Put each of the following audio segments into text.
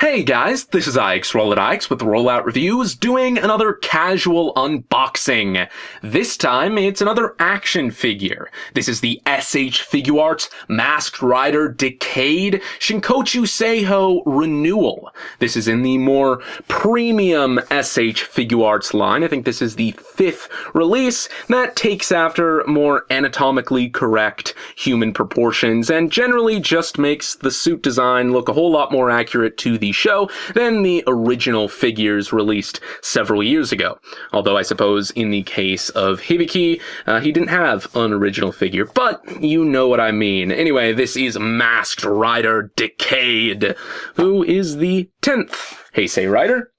Hey guys, this is IX with Rollout Reviews doing another casual unboxing. This time it's another action figure. This is the S.H.Figuarts Masked Rider Decade Shinkochu Seiho Renewal. This is in the more premium S.H.Figuarts line. I think this is the 5th release that takes after more anatomically correct human proportions and generally just makes the suit design look a whole lot more accurate to the show than the original figures released several years ago. Although I suppose in the case of Hibiki, he didn't have an original figure, but you know what I mean. Anyway, this is Masked Rider Decade, who is the 10th Heisei Rider,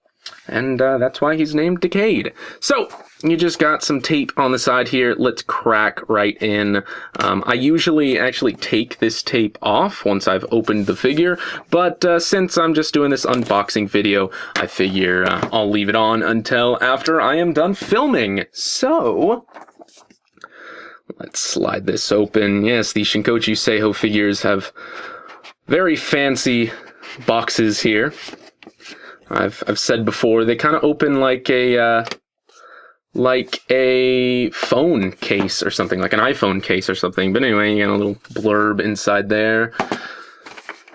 and that's why he's named Decade. So, you just got some tape on the side here. Let's crack right in. I usually actually take this tape off once I've opened the figure, but since I'm just doing this unboxing video, I figure I'll leave it on until after I am done filming. So, let's slide this open. Yes, the Shinkochu Seiho figures have very fancy boxes here. I've said before, they kind of open like a phone case or something, like an iPhone case or something. But anyway, you got a little blurb inside there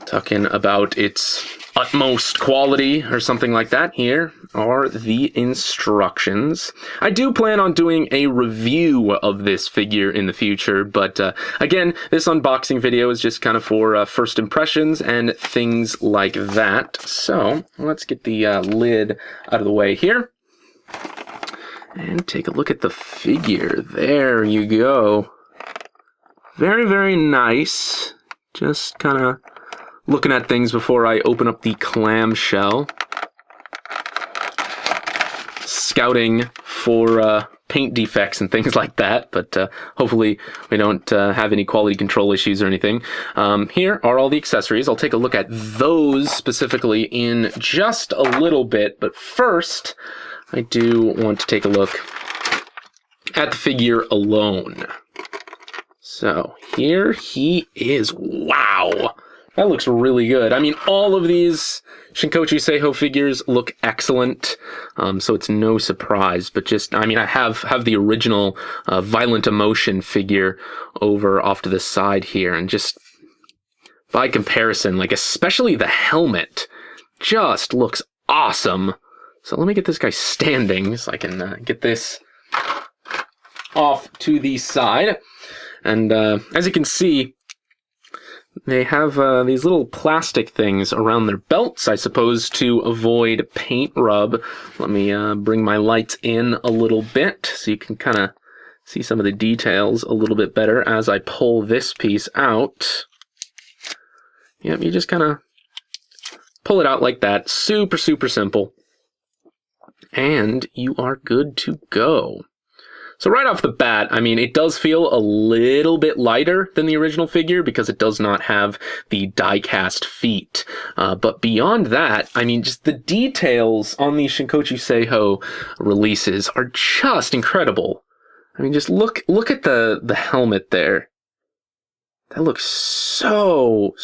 talking about its utmost quality or something like that. Here are the instructions. I do plan on doing a review of this figure in the future, but again, this unboxing video is just kind of for first impressions and things like that. So let's get the lid out of the way here and take a look at the figure. There you go. Very, very nice. Just kind of looking at things before I open up the clamshell. Scouting for paint defects and things like that, but hopefully we don't have any quality control issues or anything. Here are all the accessories. I'll take a look at those specifically in just a little bit, but first I do want to take a look at the figure alone. So here he is. Wow! That looks really good. I mean, all of these Shinkochu Seiho figures look excellent, so it's no surprise. But just, I mean, I have the original Violent Emotion figure over off to the side here, and just by comparison, like especially the helmet, just looks awesome. So let me get this guy standing so I can get this off to the side. And as you can see, they have these little plastic things around their belts, I suppose, to avoid paint rub. Let me bring my lights in a little bit so you can kind of see some of the details a little bit better as I pull this piece out. Yep, you just kind of pull it out like that. Super, super simple. And you are good to go. So right off the bat, I mean, it does feel a little bit lighter than the original figure because it does not have the die-cast feet. But beyond that, I mean, just the details on the Shinkochu Seiho releases are just incredible. I mean, just look at the helmet there. That looks so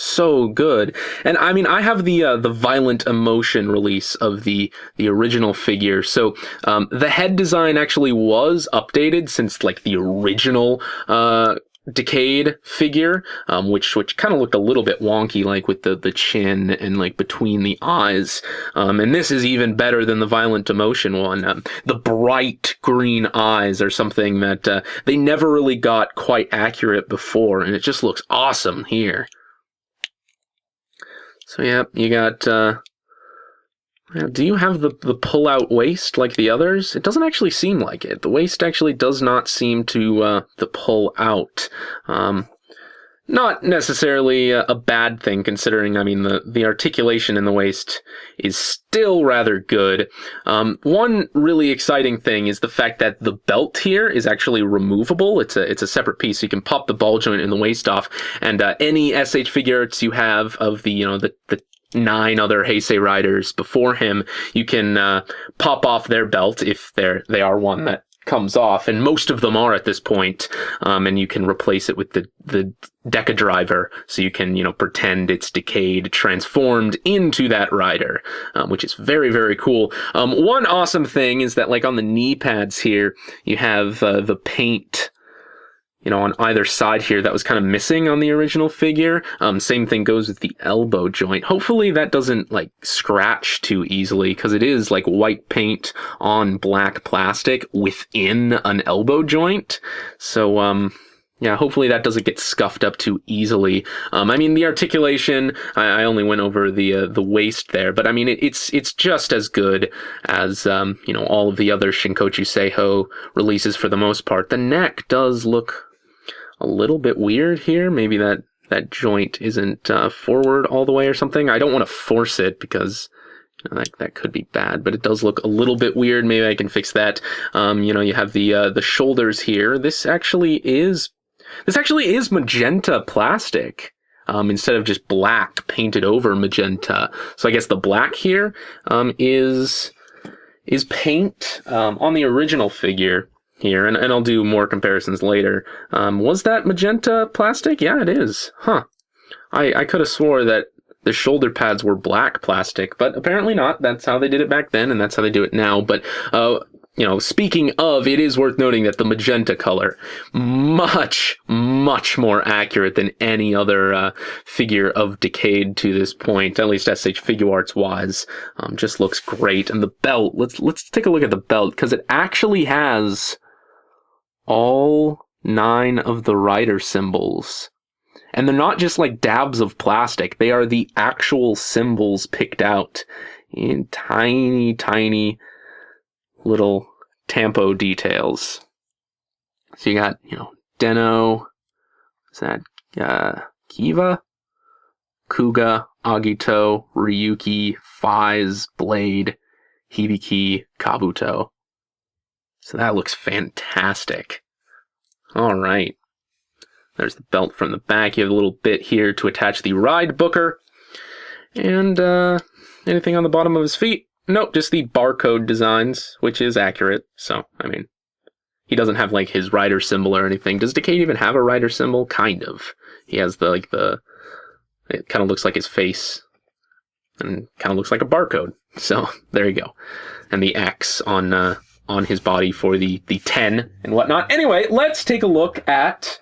good. And I mean, I have the Violent Emotion release of the original figure. So the head design actually was updated since like the original Decade figure, which kind of looked a little bit wonky, like with the chin and like between the eyes. And this is even better than the Violent Emotion one. The bright green eyes are something that they never really got quite accurate before, and it just looks awesome here. So yeah, you got. Do you have the pull-out waist like the others? It doesn't actually seem like it. The waist actually does not seem to pull out. Not necessarily a bad thing, considering, I mean, the articulation in the waist is still rather good. One really exciting thing is the fact that the belt here is actually removable. It's a separate piece, so you can pop the ball joint in the waist off, and any S.H.Figuarts you have of the 9 other Heisei riders before him, you can pop off their belt if they are one that comes off, and most of them are at this point, and you can replace it with the Deca driver, so you can, pretend it's decayed, transformed into that rider, which is very, very cool. One awesome thing is that, like, on the knee pads here, you have the paint, on either side here that was kind of missing on the original figure. Same thing goes with the elbow joint. Hopefully that doesn't, like, scratch too easily, because it is, like, white paint on black plastic within an elbow joint. So, yeah, hopefully that doesn't get scuffed up too easily. I mean, the articulation, I only went over the waist there, but I mean, it's just as good as, all of the other Shinkochu Seiho releases for the most part. The neck does look a little bit weird here. Maybe that joint isn't forward all the way or something. I don't want to force it because that could be bad, but it does look a little bit weird. Maybe I can fix that. You have the shoulders here. This actually is magenta plastic, instead of just black painted over magenta. So I guess the black here is paint on the original figure here, and I'll do more comparisons later. Was that magenta plastic? Yeah, it is. Huh. I could have swore that the shoulder pads were black plastic, but apparently not. That's how they did it back then, and that's how they do it now. But, speaking of, it is worth noting that the magenta color, much, much more accurate than any other figure of Decade to this point, at least S.H.Figuarts wise. Just looks great. And the belt, let's take a look at the belt, because it actually has all 9 of the rider symbols. And they're not just like dabs of plastic. They are the actual symbols picked out in tiny, tiny little tampo details. So you got, Deno, is that Kiva, Kuga, Agito, Ryuki, Faiz, Blade, Hibiki, Kabuto. So that looks fantastic. All right. There's the belt from the back. You have a little bit here to attach the ride booker. And anything on the bottom of his feet? Nope, just the barcode designs, which is accurate. So, I mean, he doesn't have, like, his rider symbol or anything. Does Decade even have a rider symbol? Kind of. He has it kind of looks like his face. And kind of looks like a barcode. So, there you go. And the X on his body for the 10 and whatnot. Anyway, let's take a look at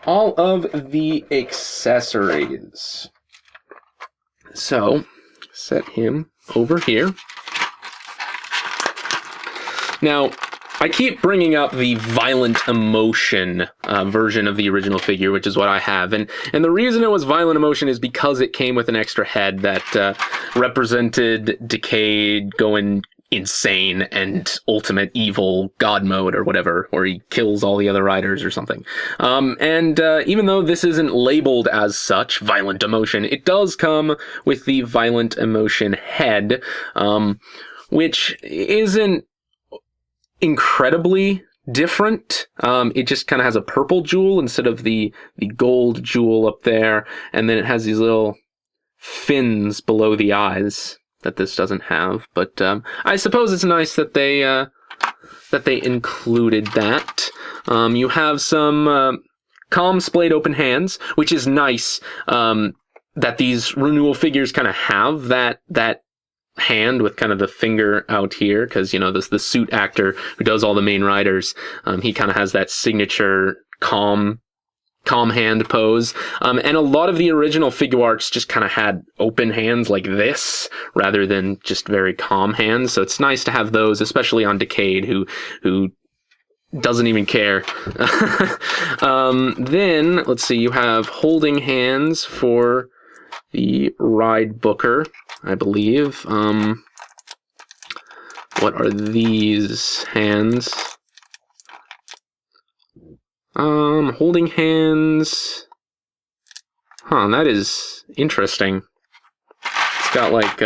all of the accessories. So, set him over here. Now, I keep bringing up the violent emotion version of the original figure, which is what I have. And the reason it was violent emotion is because it came with an extra head that represented Decade going insane and ultimate evil god mode or whatever, or he kills all the other riders or something. And even though this isn't labeled as such, violent emotion, it does come with the violent emotion head, which isn't incredibly different. It just kind of has a purple jewel instead of the gold jewel up there, and then it has these little fins below the eyes that this doesn't have, but I suppose it's nice that they included that. You have some calm splayed open hands, which is nice that these Renewal figures kind of have that hand with kind of the finger out here, because the suit actor who does all the main riders, he kind of has that signature calm hand pose, and a lot of the original Figuarts just kind of had open hands like this rather than just very calm hands. So it's nice to have those, especially on Decade, who doesn't even care. Then let's see, you have holding hands for the ride booker, I believe. What are these hands? Holding hands. Huh, that is interesting. It's got like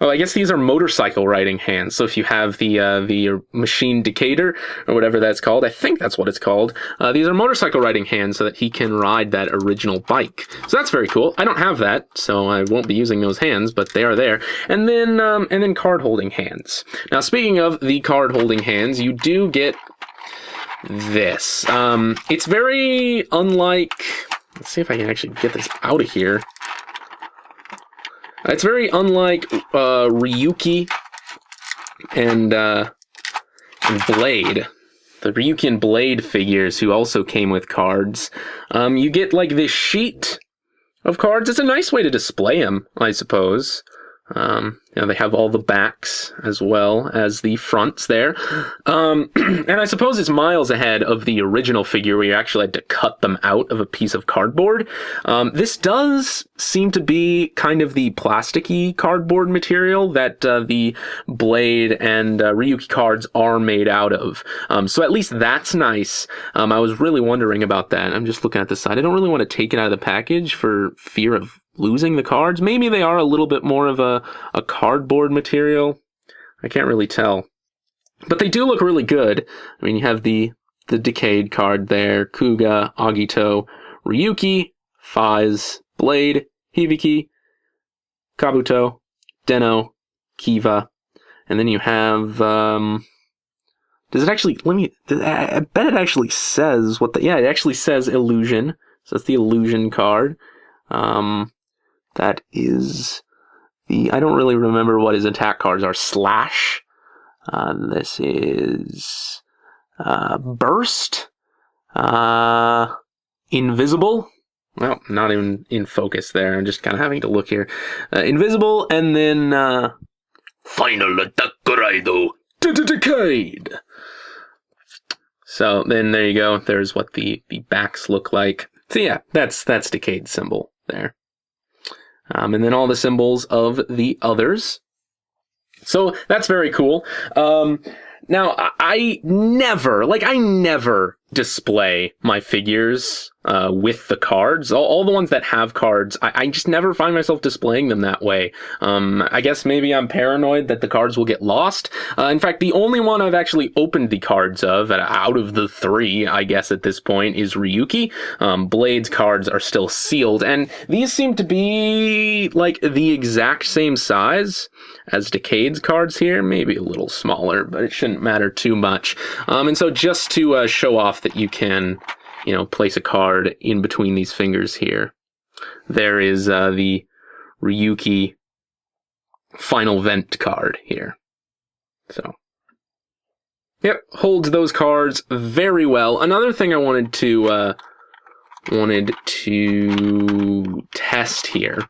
Oh, I guess these are motorcycle riding hands. So if you have the machine Decatur, or whatever that's called, I think that's what it's called, these are motorcycle riding hands so that he can ride that original bike. So that's very cool. I don't have that, so I won't be using those hands, but they are there. And then card holding hands. Now, speaking of the card holding hands, you do get this. It's very unlike... Let's see if I can actually get this out of here. It's very unlike Ryuki and Blade. The Ryuki and Blade figures, who also came with cards. You get like this sheet of cards. It's a nice way to display them, I suppose. You know, they have all the backs as well as the fronts there. And I suppose it's miles ahead of the original figure where you actually had to cut them out of a piece of cardboard. This does seem to be kind of the plasticky cardboard material that the Blade and Ryuki cards are made out of. So at least that's nice. I was really wondering about that. I'm just looking at the side. I don't really want to take it out of the package for fear of losing the cards. Maybe they are a little bit more of a cardboard material. I can't really tell. But they do look really good. I mean, you have the Decade card there, Kuga, Agito, Ryuki, Faiz, Blade, Hibiki, Kabuto, Den-O, Kiva, and then you have, does it actually, I bet it actually says what yeah, it actually says Illusion. So that's the Illusion card. That is I don't really remember what his attack cards are. Slash. This is Burst. Invisible. Well, not even in focus there. I'm just kind of having to look here. Invisible, and then Final Attack RAIDO. Decade. So then there you go. There's what the backs look like. So yeah, that's Decade symbol there. And then all the symbols of the others. So that's very cool. Now, I never display my figures with the cards. All the ones that have cards, I just never find myself displaying them that way. I guess maybe I'm paranoid that the cards will get lost. In fact, the only one I've actually opened the cards of, out of the three, I guess at this point, is Ryuki. Blade's cards are still sealed, and these seem to be like the exact same size as Decade's cards here, maybe a little smaller, but it shouldn't matter too much. And so just to show off that you can, you know, place a card in between these fingers here, there is the Ryuki Final Vent card here. So, yep, holds those cards very well. Another thing I wanted to test here,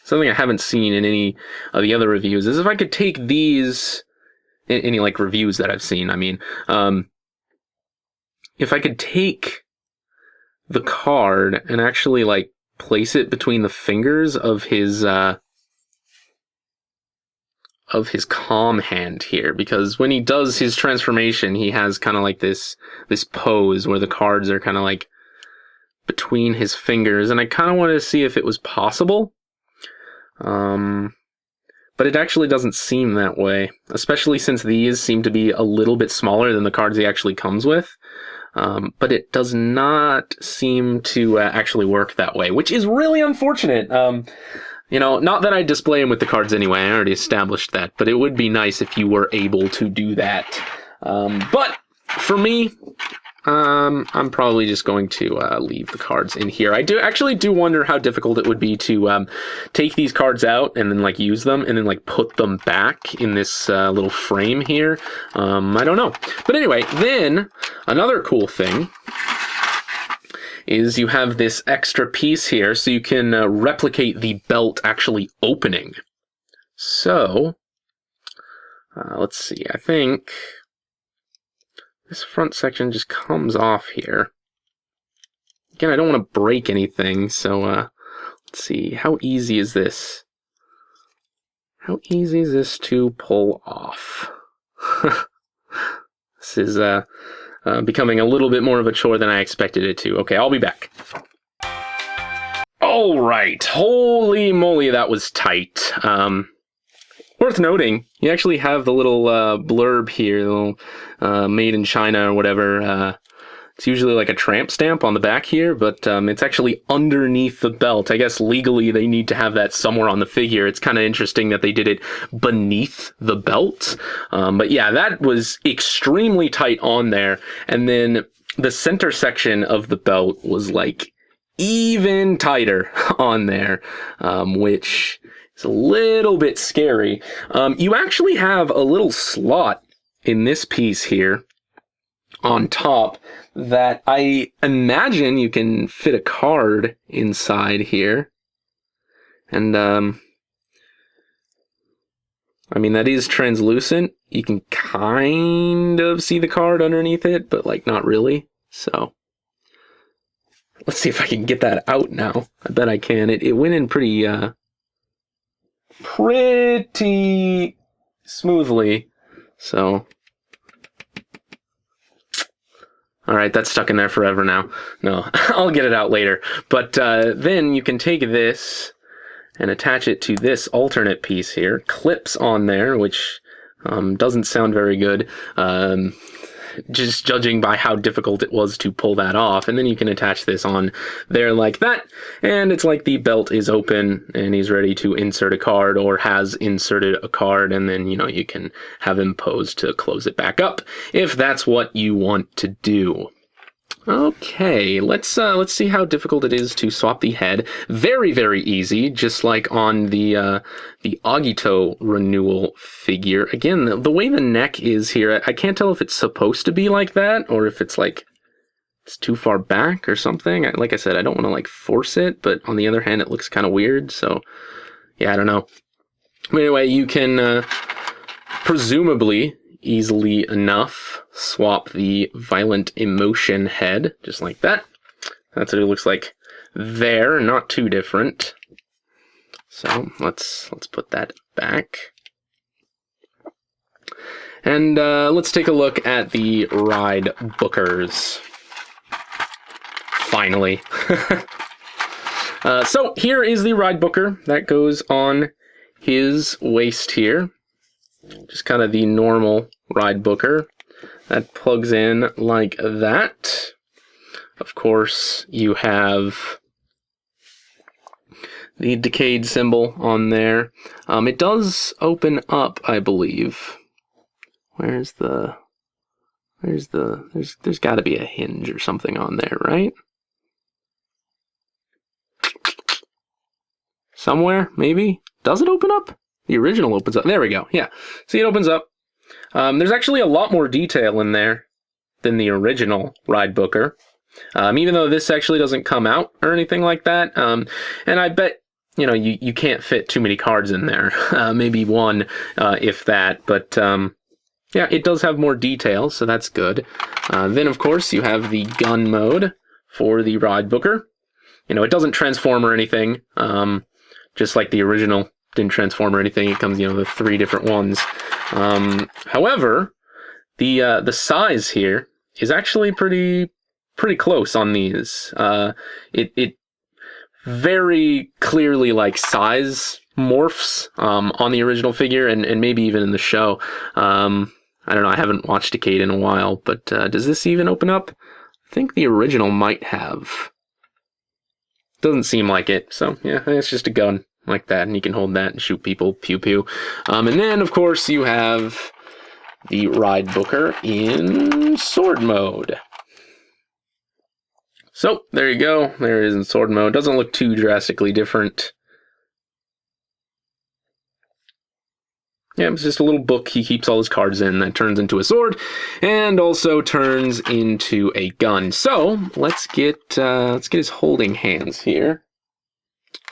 something I haven't seen in any of the other reviews, is if I could take these, any like reviews that I've seen, I mean, if I could take the card and actually like place it between the fingers of his calm hand here, because when he does his transformation, he has kind of like this pose where the cards are kind of like between his fingers, and I kind of wanted to see if it was possible. But it actually doesn't seem that way, especially since these seem to be a little bit smaller than the cards he actually comes with. But it does not seem to actually work that way, which is really unfortunate. You know, not that I display him with the cards anyway, I already established that, but it would be nice if you were able to do that. But for me, I'm probably just going to leave the cards in here. I actually do wonder how difficult it would be to take these cards out and then like use them and then like put them back in this little frame here. I don't know. But anyway, then another cool thing is you have this extra piece here, so you can replicate the belt actually opening. So, let's see, I think this front section just comes off here. Again, I don't want to break anything, so let's see, how easy is this? How easy is this to pull off? This is becoming a little bit more of a chore than I expected it to. Okay, I'll be back. All right, holy moly, that was tight. Worth noting, you actually have the little blurb here, the little made in China or whatever. It's usually like a tramp stamp on the back here, but it's actually underneath the belt. I guess legally they need to have that somewhere on the figure. It's kind of interesting that they did it beneath the belt. But yeah, that was extremely tight on there. And then the center section of the belt was like even tighter on there, which is a little bit scary. You actually have a little slot in this piece here on top that I imagine you can fit a card inside here. And, I mean, that is translucent. You can kind of see the card underneath it, but, like, not really. So, let's see if I can get that out now. I bet I can. It went in pretty smoothly. So, all right, that's stuck in there forever now. No, I'll get it out later. But then you can take this and attach it to this alternate piece here. Clips on there, which doesn't sound very good, just judging by how difficult it was to pull that off. And then you can attach this on there like that. And it's like the belt is open and he's ready to insert a card or has inserted a card. And then, you know, you can have him pose to close it back up if that's what you want to do. Okay, let's see how difficult it is to swap the head. Very, very easy, just like on the Agito Renewal figure. Again, the way the neck is here, I can't tell if it's supposed to be like that or if it's like it's too far back or something. Like I said, I don't want to like force it, but on the other hand, it looks kind of weird. So yeah, I don't know. But anyway, you can presumably easily enough swap the Violent Emotion head, just like that. That's what it looks like there, not too different. So let's put that back. And let's take a look at the Ride Bookers. Finally. So here is the Ride Booker that goes on his waist here. Just kind of the normal Ride Booker that plugs in like that. Of course, you have the Decayed symbol on there. It does open up, I believe. There's got to be a hinge or something on there, right? Somewhere, maybe? Does it open up? The original opens up. There we go. Yeah. See, it opens up. There's actually a lot more detail in there than the original Ride Booker. Even though this actually doesn't come out or anything like that. And I bet, you know, you can't fit too many cards in there. Maybe one, if that. But, yeah, it does have more detail, so that's good. Then, of course, you have the gun mode for the Ride Booker. You know, it doesn't transform or anything. Just like the original didn't transform or anything. It comes, you know, the 3 different ones. However, the size here is actually pretty close on these. It very clearly like size morphs on the original figure and maybe even in the show. I don't know. I haven't watched Decayed in a while, but does this even open up? I think the original might have. Doesn't seem like it. So yeah, it's just a gun. Like that, and you can hold that and shoot people, pew pew. And then, of course, you have the Ride Booker in sword mode. So, there you go. There it is in sword mode. Doesn't look too drastically different. Yeah, it's just a little book he keeps all his cards in that turns into a sword and also turns into a gun. So, let's get his holding hands here.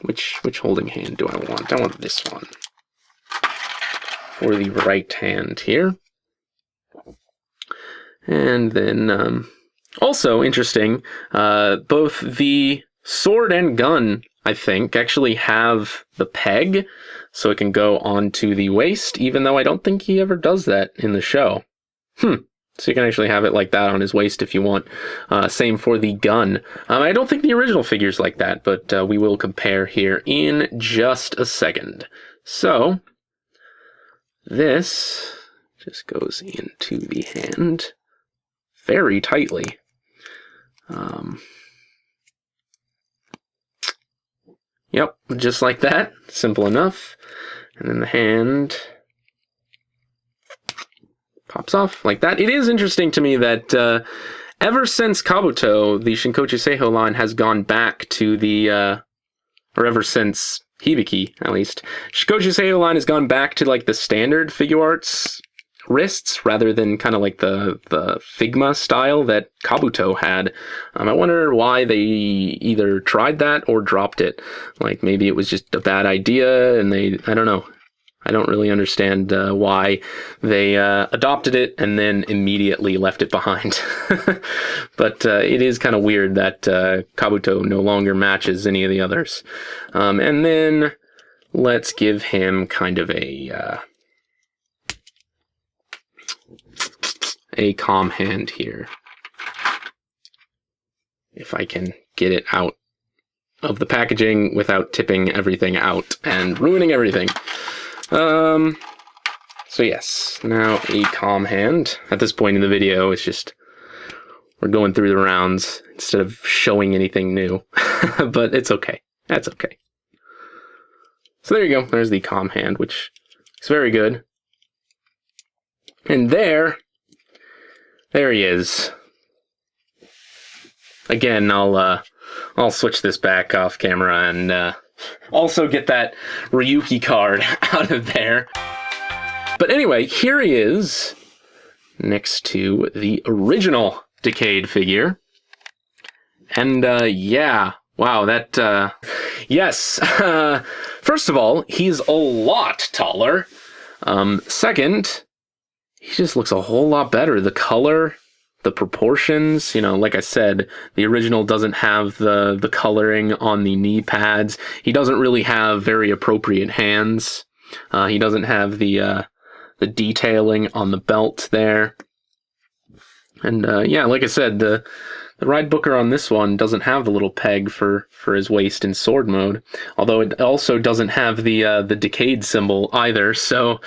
Which holding hand do I want? I want this one for the right hand here. And then, also interesting, both the sword and gun, I think, actually have the peg, so it can go onto the waist, even though I don't think he ever does that in the show. So you can actually have it like that on his waist if you want. Same for the gun. I don't think the original figure's like that, but we will compare here in just a second. So, this just goes into the hand very tightly. Yep, just like that. Simple enough. And then the hand pops off like that. It is interesting to me that ever since Kabuto, the Shinkochu Seiho line has gone back to the, or ever since Hibiki, at least, Shinkochu Seiho line has gone back to like the standard Figuarts wrists rather than kind of like the Figma style that Kabuto had. I wonder why they either tried that or dropped it. Like maybe it was just a bad idea and I don't know. I don't really understand why they adopted it and then immediately left it behind. But it is kind of weird that Kabuto no longer matches any of the others. And then let's give him kind of a calm hand here. If I can get it out of the packaging without tipping everything out and ruining everything. So yes, now a calm hand. At this point in the video, it's just, we're going through the rounds instead of showing anything new. But it's okay. That's okay. So there you go. There's the calm hand, which is very good. And there he is. Again, I'll switch this back off camera and also get that Ryuki card out of there. But anyway, here he is next to the original Decade figure. And yeah, wow, that yes. First of all, he's a lot taller. Second, he just looks a whole lot better. The color, the proportions, you know, like I said, the original doesn't have the coloring on the knee pads. He doesn't really have very appropriate hands. He doesn't have the detailing on the belt there. And yeah, like I said, the ride booker on this one doesn't have the little peg for his waist in sword mode. Although it also doesn't have the Decade symbol either. So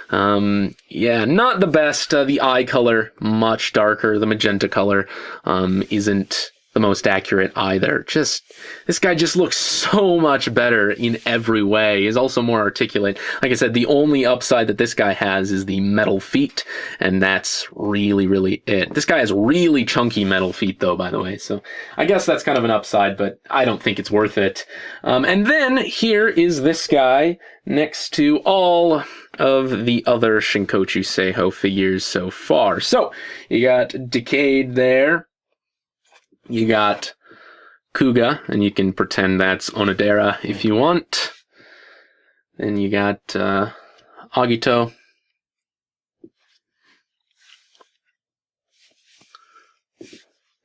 yeah, not the best. The eye color, much darker. The magenta color isn't the most accurate either. Just, this guy just looks so much better in every way. He's also more articulate. Like I said, the only upside that this guy has is the metal feet, and that's really, really it. This guy has really chunky metal feet, though, by the way, so I guess that's kind of an upside, but I don't think it's worth it. And then here is this guy next to all of the other Shinkochu Seiho figures so far. So, you got Decade there. You got Kuga, and you can pretend that's Onodera if you want. Then you got Agito.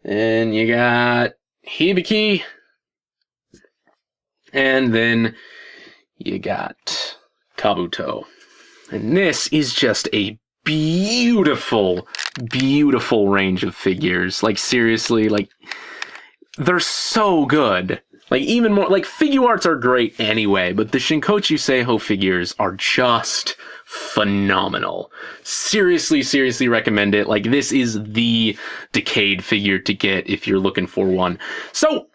And you got Hibiki. And then you got Kabuto. And this is just a beautiful, beautiful range of figures. Like, seriously, like, they're so good. Like, even more, like, Figuarts are great anyway, but the Shinkochu Seiho figures are just phenomenal. Seriously, seriously recommend it. Like, this is the Decade figure to get if you're looking for one. So,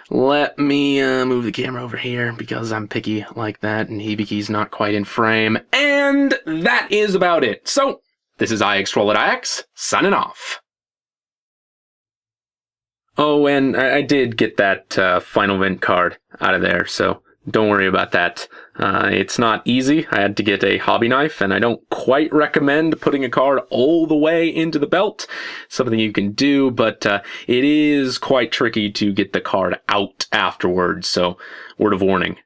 let me move the camera over here because I'm picky like that and Hibiki's not quite in frame. And that is about it. So, this is IX signing off. Oh, and I did get that Final Vent card out of there, so don't worry about that. It's not easy. I had to get a hobby knife, and I don't quite recommend putting a card all the way into the belt. Something you can do, but it is quite tricky to get the card out afterwards, so word of warning.